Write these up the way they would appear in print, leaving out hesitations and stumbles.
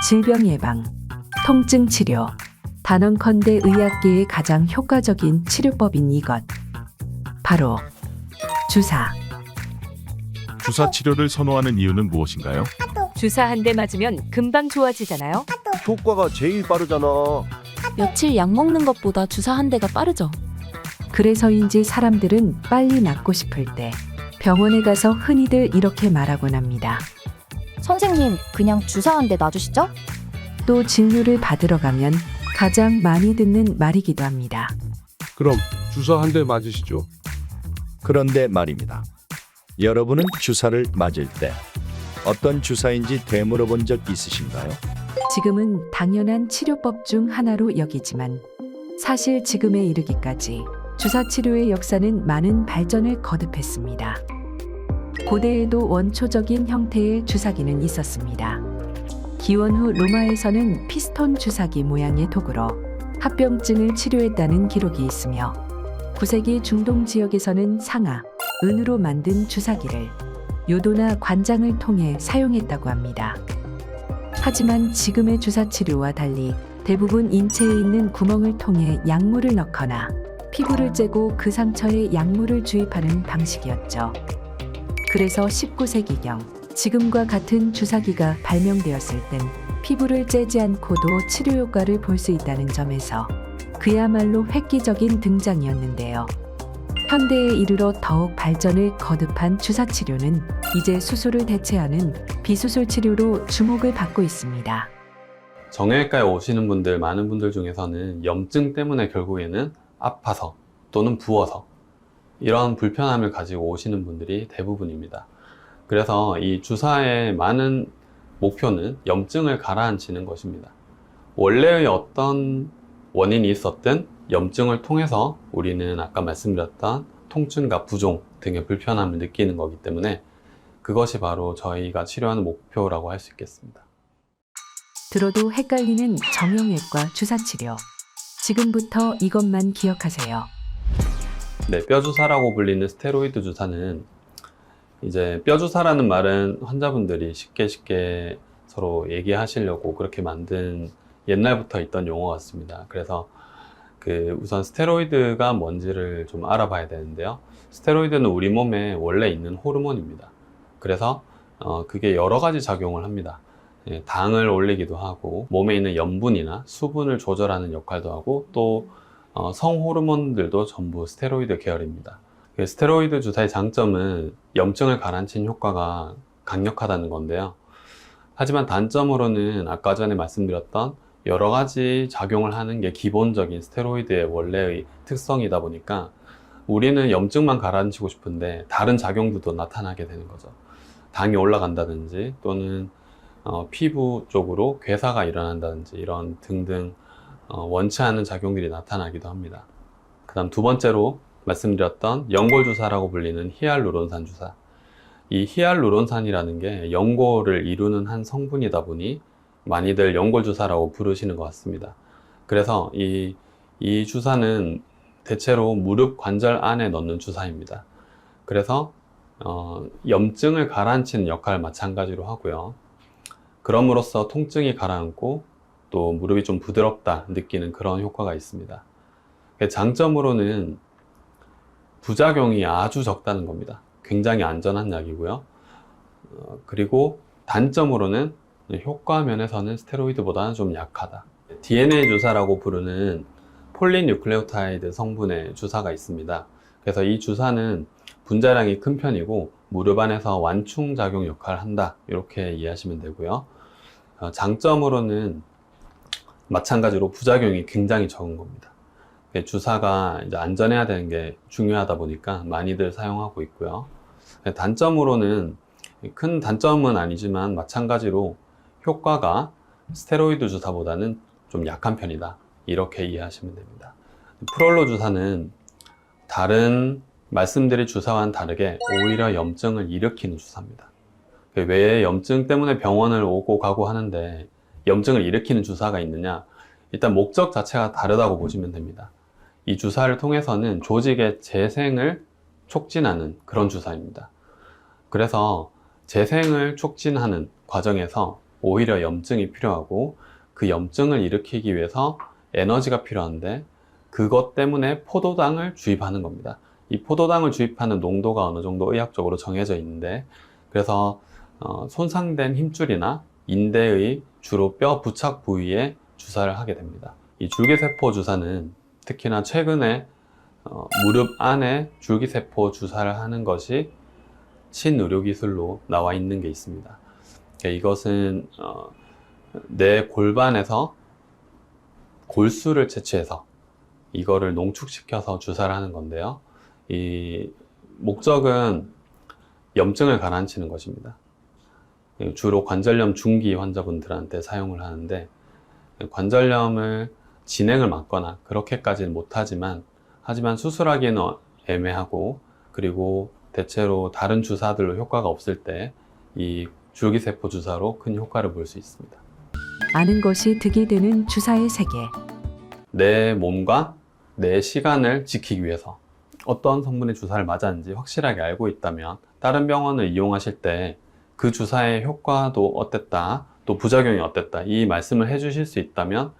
질병 예방, 통증 치료, 단언컨대 의학계의 가장 효과적인 치료법인 이것. 바로 주사. 주사 치료를 선호하는 이유는 무엇인가요? 주사 한 대 맞으면 금방 좋아지잖아요. 효과가 제일 빠르잖아. 며칠 약 먹는 것보다 주사 한 대가 빠르죠. 그래서인지 사람들은 빨리 낫고 싶을 때 병원에 가서 흔히들 이렇게 말하곤 합니다. 선생님, 그냥 주사 한 대 놔주시죠? 또 진료를 받으러 가면 가장 많이 듣는 말이기도 합니다. 그럼 주사 한 대 맞으시죠. 그런데 말입니다. 여러분은 주사를 맞을 때 어떤 주사인지 되물어본 적 있으신가요? 지금은 당연한 치료법 중 하나로 여기지만 사실 지금에 이르기까지 주사 치료의 역사는 많은 발전을 거듭했습니다. 고대에도 원초적인 형태의 주사기는 있었습니다. 기원 후 로마에서는 피스톤 주사기 모양의 도구로 합병증을 치료했다는 기록이 있으며 9세기 중동 지역에서는 상아, 은으로 만든 주사기를 요도나 관장을 통해 사용했다고 합니다. 하지만 지금의 주사 치료와 달리 대부분 인체에 있는 구멍을 통해 약물을 넣거나 피부를 째고 그 상처에 약물을 주입하는 방식이었죠. 그래서 19세기경 지금과 같은 주사기가 발명되었을 땐 피부를 째지 않고도 치료 효과를 볼 수 있다는 점에서 그야말로 획기적인 등장이었는데요. 현대에 이르러 더욱 발전을 거듭한 주사 치료는 이제 수술을 대체하는 비수술 치료로 주목을 받고 있습니다. 정형외과에 오시는 분들, 많은 분들 중에서는 염증 때문에 결국에는 아파서 또는 부어서 이런 불편함을 가지고 오시는 분들이 대부분입니다. 그래서 이 주사의 많은 목표는 염증을 가라앉히는 것입니다. 원래의 어떤 원인이 있었든 염증을 통해서 우리는 아까 말씀드렸던 통증과 부종 등의 불편함을 느끼는 거기 때문에 그것이 바로 저희가 치료하는 목표라고 할 수 있겠습니다. 들어도 헷갈리는 정형외과 주사 치료. 지금부터 이것만 기억하세요. 네, 뼈주사라고 불리는 스테로이드 주사는 이제 뼈주사라는 말은 환자분들이 쉽게 서로 얘기하시려고 그렇게 만든 옛날부터 있던 용어 같습니다. 그래서 우선 스테로이드가 뭔지를 좀 알아봐야 되는데요. 스테로이드는 우리 몸에 원래 있는 호르몬입니다. 그래서 그게 여러 가지 작용을 합니다. 당을 올리기도 하고 몸에 있는 염분이나 수분을 조절하는 역할도 하고 또 성호르몬들도 전부 스테로이드 계열입니다. 스테로이드 주사의 장점은 염증을 가라앉히는 효과가 강력하다는 건데요. 하지만 단점으로는 아까 전에 말씀드렸던 여러 가지 작용을 하는 게 기본적인 스테로이드의 원래의 특성이다 보니까 우리는 염증만 가라앉히고 싶은데 다른 작용들도 나타나게 되는 거죠. 당이 올라간다든지 또는 피부 쪽으로 괴사가 일어난다든지 이런 등등 원치 않은 작용들이 나타나기도 합니다. 그 다음 두 번째로 말씀드렸던 연골주사라고 불리는 히알루론산 주사. 이 히알루론산이라는 게 연골을 이루는 한 성분이다 보니 많이들 연골주사라고 부르시는 것 같습니다. 그래서 이 주사는 대체로 무릎 관절 안에 넣는 주사입니다. 그래서 염증을 가라앉히는 역할을 마찬가지로 하고요. 그럼으로써 통증이 가라앉고 또 무릎이 좀 부드럽다 느끼는 그런 효과가 있습니다. 장점으로는 부작용이 아주 적다는 겁니다. 굉장히 안전한 약이고요. 그리고 단점으로는 효과 면에서는 스테로이드보다는 좀 약하다. DNA 주사라고 부르는 폴리뉴클레오타이드 성분의 주사가 있습니다. 그래서 이 주사는 분자량이 큰 편이고 무릎 안에서 완충작용 역할을 한다, 이렇게 이해하시면 되고요. 장점으로는 마찬가지로 부작용이 굉장히 적은 겁니다. 주사가 이제 안전해야 되는 게 중요하다 보니까 많이들 사용하고 있고요. 단점으로는 큰 단점은 아니지만 마찬가지로 효과가 스테로이드 주사보다는 좀 약한 편이다, 이렇게 이해하시면 됩니다. 프롤로 주사는 다른 말씀드린 주사와는 다르게 오히려 염증을 일으키는 주사입니다. 왜 염증 때문에 병원을 오고 가고 하는데 염증을 일으키는 주사가 있느냐? 일단 목적 자체가 다르다고 보시면 됩니다. 이 주사를 통해서는 조직의 재생을 촉진하는 그런 주사입니다. 그래서 재생을 촉진하는 과정에서 오히려 염증이 필요하고 그 염증을 일으키기 위해서 에너지가 필요한데 그것 때문에 포도당을 주입하는 겁니다. 이 포도당을 주입하는 농도가 어느 정도 의학적으로 정해져 있는데 그래서 손상된 힘줄이나 인대의 주로 뼈 부착 부위에 주사를 하게 됩니다. 이 줄기세포 주사는 특히나 최근에 무릎 안에 줄기세포 주사를 하는 것이 친의료기술로 나와 있는 게 있습니다. 이것은 내 골반에서 골수를 채취해서 이거를 농축시켜서 주사를 하는 건데요. 이 목적은 염증을 가라앉히는 것입니다. 주로 관절염 중기 환자분들한테 사용을 하는데 관절염을 진행을 막거나 그렇게까지는 못하지만 하지만 수술하기는 애매하고 그리고 대체로 다른 주사들로 효과가 없을 때 이 줄기세포 주사로 큰 효과를 볼 수 있습니다. 아는 것이 득이 되는 주사의 세계. 내 몸과 내 시간을 지키기 위해서 어떤 성분의 주사를 맞았는지 확실하게 알고 있다면 다른 병원을 이용하실 때 그 주사의 효과도 어땠다, 또 부작용이 어땠다 이 말씀을 해주실 수 있다면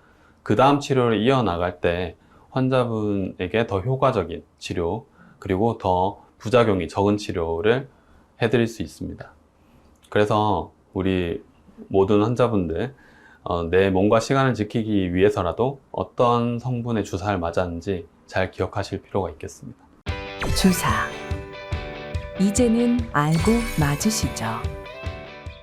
그 다음 치료를 이어나갈 때 환자분에게 더 효과적인 치료 그리고 더 부작용이 적은 치료를 해드릴 수 있습니다. 그래서 우리 모든 환자분들 내 몸과 시간을 지키기 위해서라도 어떤 성분의 주사를 맞았는지 잘 기억하실 필요가 있겠습니다. 주사. 이제는 알고 맞으시죠?